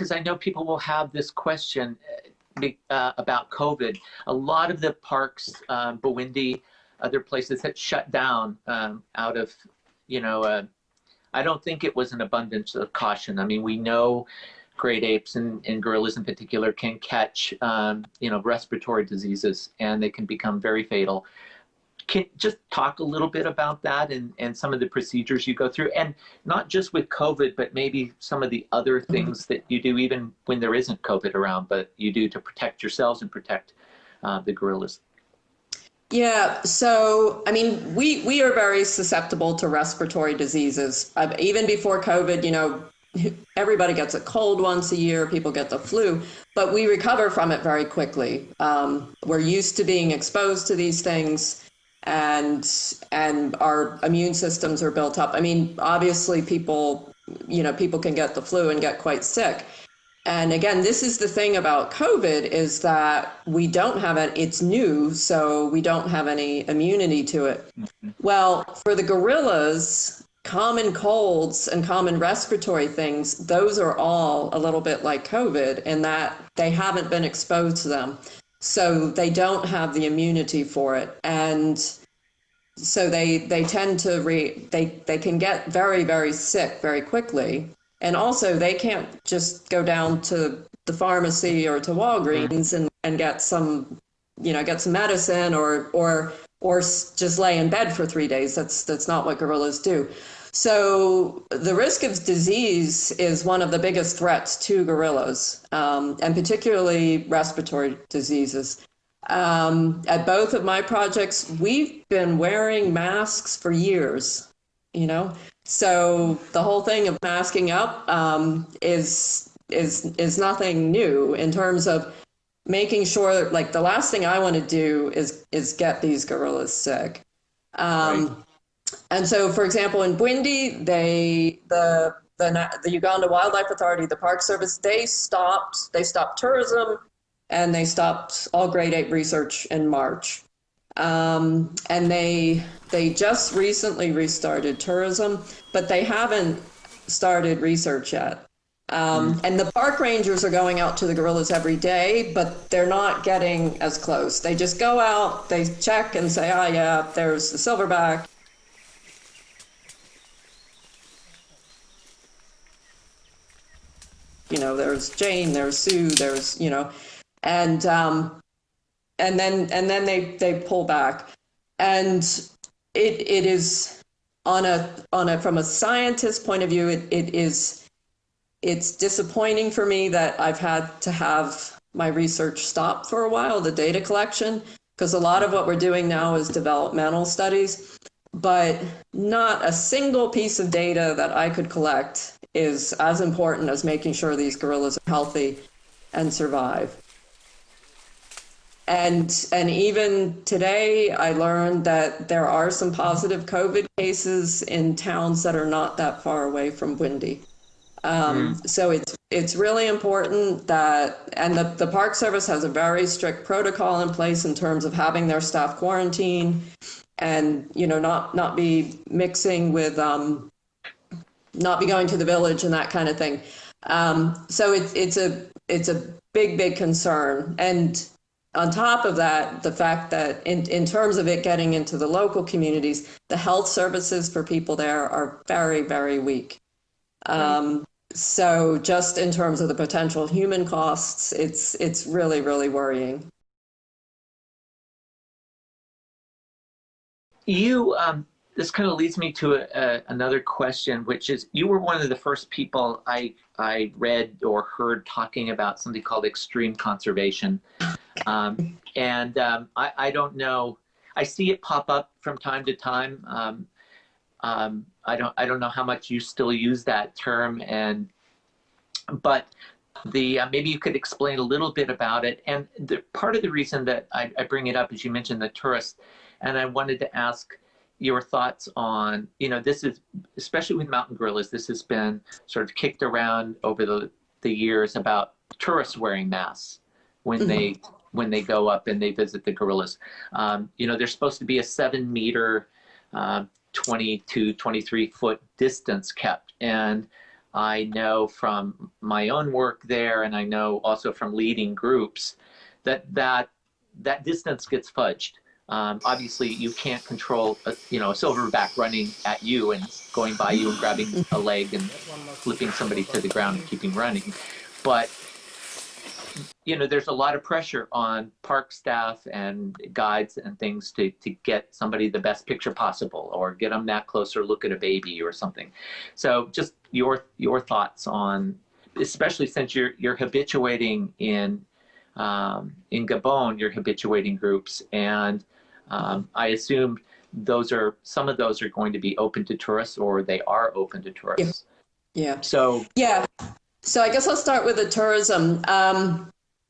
because I know people will have this question about COVID. A lot of the parks, Bwindi, other places that shut down out of, I don't think it was an abundance of caution. I mean, we know great apes and gorillas in particular can catch, respiratory diseases, and they can become very fatal. Can just talk a little bit about that and some of the procedures you go through, and not just with COVID, but maybe some of the other things that you do even when there isn't COVID around, but you do to protect yourselves and protect the gorillas. Yeah, so, I mean, we are very susceptible to respiratory diseases. Even before COVID, everybody gets a cold once a year, people get the flu, but we recover from it very quickly. We're used to being exposed to these things, and our immune systems are built up. I mean, obviously people can get the flu and get quite sick. And again, this is the thing about COVID, is that we don't have it. It's new, so we don't have any immunity to it. Well, for the gorillas, common colds and common respiratory things, those are all a little bit like COVID in that they haven't been exposed to them. So they don't have the immunity for it. And so they tend to, they can get very, very sick very quickly. And also they can't just go down to the pharmacy or to Walgreens and get some medicine or just lay in bed for 3 days. That's not what gorillas do. So the risk of disease is one of the biggest threats to gorillas, and particularly respiratory diseases. At both of my projects, we've been wearing masks for years, So the whole thing of masking up is nothing new in terms of making sure, like, the last thing I want to do is get these gorillas sick. Right. And so, for example, in Bwindi, the Uganda Wildlife Authority, the Park Service, they stopped tourism and they stopped all great ape research in March. And they just recently restarted tourism, but they haven't started research yet. And the park rangers are going out to the gorillas every day, but they're not getting as close. They just go out, they check and say, yeah, there's the silverback. There's Jane, there's Sue, there's, and then they pull back. And it is from a scientist point of view, it's disappointing for me that I've had to have my research stop for a while, the data collection, because a lot of what we're doing now is developmental studies, but not a single piece of data that I could collect is as important as making sure these gorillas are healthy and survive. And even today, I learned that there are some positive COVID cases in towns that are not that far away from Bwindi. So it's really important that, and the Park Service has a very strict protocol in place in terms of having their staff quarantine and, not be mixing with, not be going to the village and that kind of thing. So it's a big concern. And on top of that, the fact that in terms of it getting into the local communities, the health services for people there are very, very weak. So just in terms of the potential human costs, it's really, really worrying. This kind of leads me to another question, which is, you were one of the first people I read or heard talking about something called extreme conservation. I don't know, I see it pop up from time to time. I don't know how much you still use that term, but maybe you could explain a little bit about it. And part of the reason that I bring it up is you mentioned the tourists, and I wanted to ask your thoughts on, this is, especially with mountain gorillas, this has been sort of kicked around over the years about tourists wearing masks when they go up and they visit the gorillas. There's supposed to be a 7 meter, 20 to 23 foot distance kept. And I know from my own work there, and I know also from leading groups, that distance gets fudged. Obviously, you can't control a silverback running at you and going by you and grabbing a leg and flipping somebody to the ground and keeping running. But there's a lot of pressure on park staff and guides and things to get somebody the best picture possible, or get them that close, or look at a baby or something. So just your thoughts on, especially since you're habituating in Gabon, you're habituating groups, and I assume some of those are going to be open to tourists, or they are open to tourists. Yeah. So I guess I'll start with the tourism.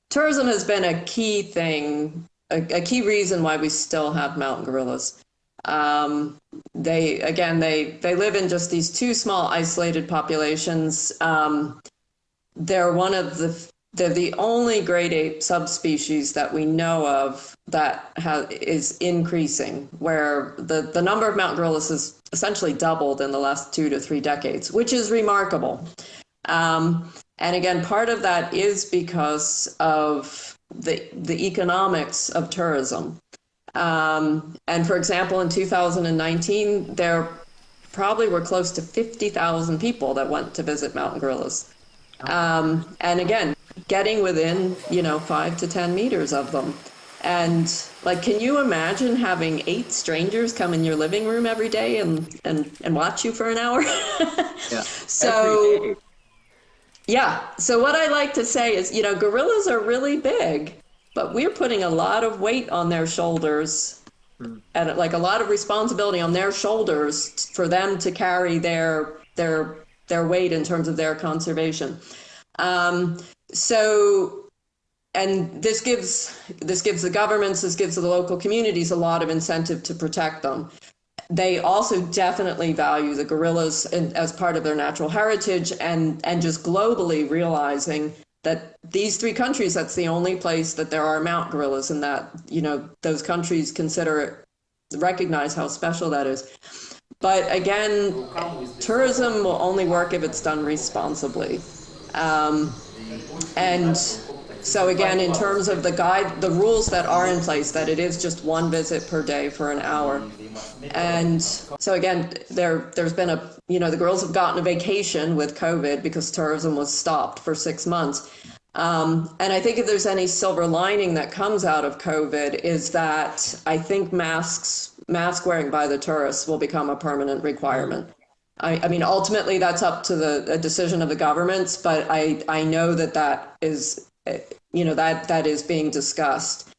Tourism has been a key thing, a key reason why we still have mountain gorillas. They live in just these two small isolated populations. They're the only great ape subspecies that we know of that is increasing, where the number of mountain gorillas has essentially doubled in the last 2 to 3 decades, which is remarkable. And again, part of that is because of the economics of tourism. And for example, in 2019, there probably were close to 50,000 people that went to visit mountain gorillas. And again, getting within, 5 to 10 meters of them. And can you imagine having 8 strangers come in your living room every day and watch you for an hour? Yeah. So, yeah. So what I like to say is, gorillas are really big, but we're putting a lot of weight on their shoulders and a lot of responsibility on their shoulders for them to carry their weight in terms of their conservation. And this gives the governments, this gives the local communities a lot of incentive to protect them. They also definitely value the gorillas as part of their natural heritage, and just globally realizing that these 3 countries, that's the only place that there are mountain gorillas, and that, those countries recognize how special that is. But again, tourism will only work if it's done responsibly. And so again, in terms of the rules that are in place, that it is just 1 visit per day for an hour. And so again, there's been the girls have gotten a vacation with COVID because tourism was stopped for 6 months. And I think if there's any silver lining that comes out of COVID is that I think mask wearing by the tourists will become a permanent requirement. I mean, ultimately that's up to the decision of the governments, but I know that is, that is being discussed.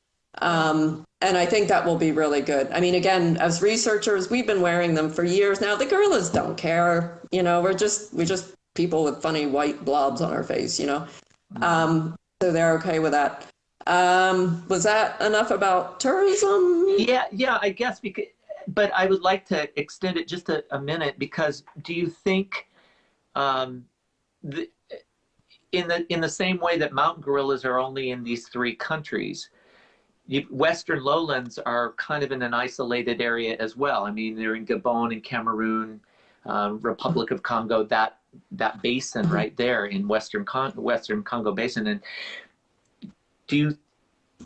And I think that will be really good. I mean, again, as researchers, we've been wearing them for years now. The gorillas don't care. We're just people with funny white blobs on our face, So they're okay with that. Was that enough about tourism? Yeah, I guess, but I would like to extend it just a minute, because do you think in the same way that mountain gorillas are only in these 3 countries, Western lowlands are kind of in an isolated area as well? I mean, they're in Gabon and Cameroon, Republic of Congo, that basin right there in Western Congo basin, and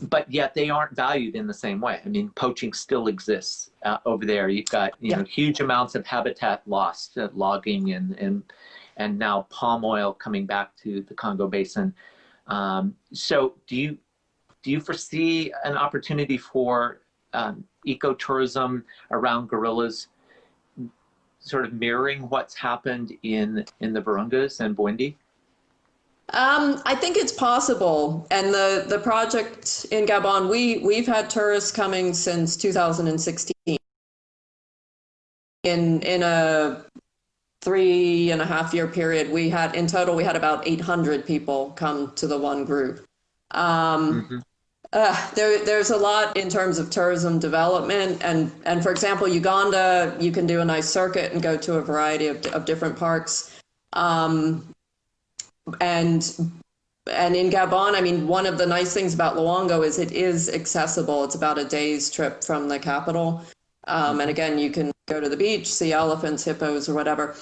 but yet they aren't valued in the same way. I mean, poaching still exists over there. You've got huge amounts of habitat lost, logging and now palm oil coming back to the Congo basin. So do you foresee an opportunity for ecotourism around gorillas, sort of mirroring what's happened in the Virungas and Bwindi? I think it's possible. And the project in Gabon, we've had tourists coming since 2016. In a 3.5 year period, in total we had about 800 people come to the one group. There's a lot in terms of tourism development, and for example, Uganda, you can do a nice circuit and go to a variety of different parks. And in Gabon, I mean, one of the nice things about Loango is it is accessible. It's about a day's trip from the capital. And again, you can go to the beach, see elephants, hippos, or whatever.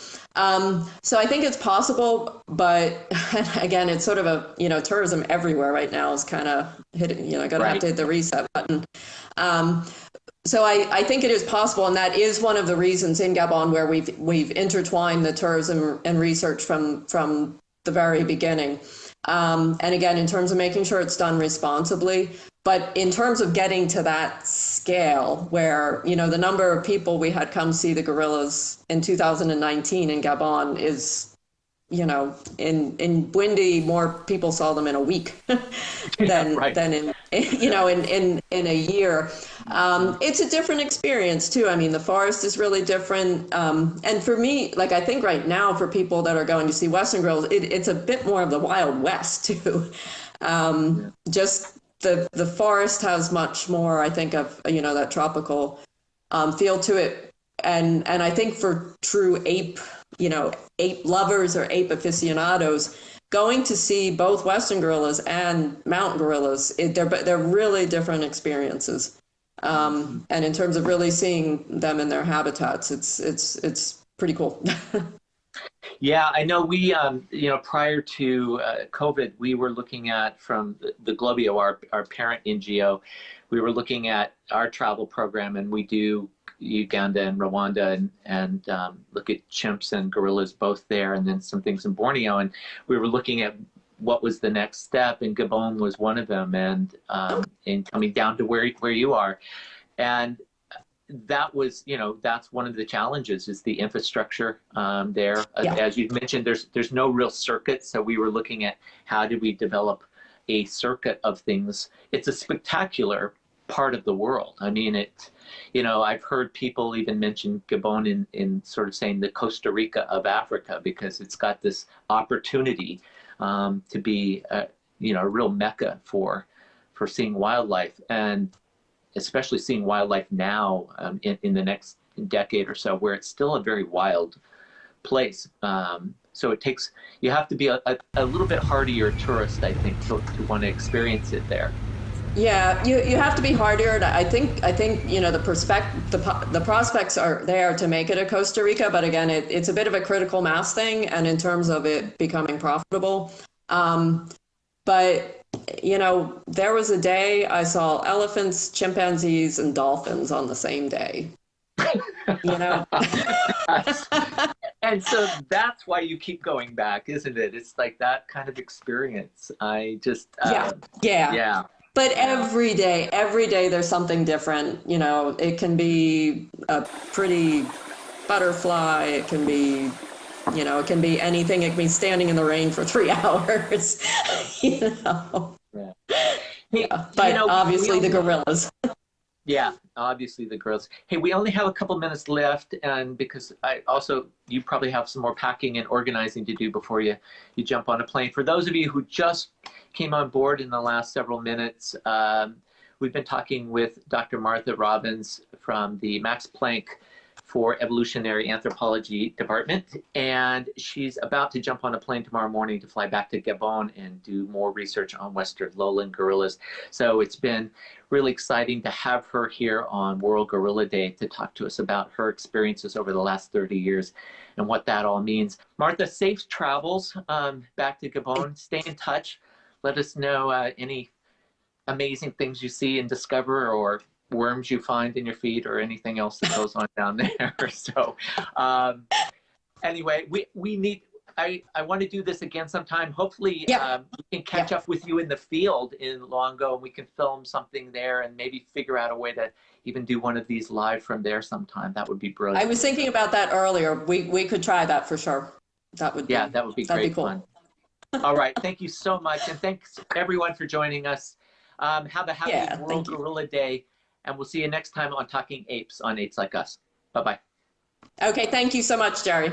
So I think it's possible, but again, it's sort of a, tourism everywhere right now is kind of hitting, got to have to hit the reset button. So I think it is possible, and that is one of the reasons in Gabon where we've intertwined the tourism and research from the very beginning. And again, in terms of making sure it's done responsibly, but in terms of getting to that scale where, the number of people we had come see the gorillas in 2019 in Gabon is, in Bwindi, more people saw them in a week than in a year. It's a different experience too. I mean, the forest is really different. And for me, like, I think right now for people that are going to see Western gorillas, it's a bit more of the Wild West too. Just the forest has much more, I think, of, that tropical feel to it. And I think for true ape lovers or ape aficionados, going to see both Western gorillas and mountain gorillas, they're really different experiences. And in terms of really seeing them in their habitats, it's pretty cool. Yeah, I know we, prior to COVID, we were looking at, from the GLOBIO, our parent NGO, we were looking at our travel program, and we do Uganda and Rwanda and look at chimps and gorillas both there, and then some things in Borneo. And we were looking at what was the next step, and Gabon was one of them, and coming down to where you are. And that was, that's one of the challenges, is the infrastructure there. As you mentioned, there's no real circuit. So we were looking at how do we develop a circuit of things. It's a spectacular part of the world. I mean, I've heard people even mention Gabon in sort of saying the Costa Rica of Africa, because it's got this opportunity to be a real mecca for seeing wildlife, and especially seeing wildlife now in the next decade or so, where it's still a very wild place. So you have to be a little bit hardier tourist, I think, to want to experience it there. Yeah, you have to be hardier. I think the prospects are there to make it a Costa Rica, but again, it's a bit of a critical mass thing, and in terms of it becoming profitable. But there was a day I saw elephants, chimpanzees, and dolphins on the same day. And so that's why you keep going back, isn't it? It's like that kind of experience. I just yeah. But every day there's something different. It can be a pretty butterfly. It can be, it can be anything. It can be standing in the rain for 3 hours. But obviously the gorillas. Yeah, obviously the gorillas. Hey, we only have a couple minutes left, and because you probably have some more packing and organizing to do before you jump on a plane. For those of you who just came on board in the last several minutes, we've been talking with Dr. Martha Robbins from the Max Planck for Evolutionary Anthropology Department, and she's about to jump on a plane tomorrow morning to fly back to Gabon and do more research on Western lowland gorillas. So it's been really exciting to have her here on World Gorilla Day to talk to us about her experiences over the last 30 years and what that all means. Martha, safe travels back to Gabon. Stay in touch. Let us know any amazing things you see and discover, or worms you find in your feet, or anything else that goes on down there. So anyway, I want to do this again sometime. Hopefully we can catch up with you in the field in Loango, and we can film something there and maybe figure out a way to even do one of these live from there sometime. That would be brilliant. I was thinking about that earlier. We could try that for sure. That would be great cool. Fun. All right. Thank you so much. And thanks everyone for joining us. Have a happy World Gorilla Day. And we'll see you next time on Talking Apes on Apes Like Us. Bye-bye. Okay, thank you so much, Gerry.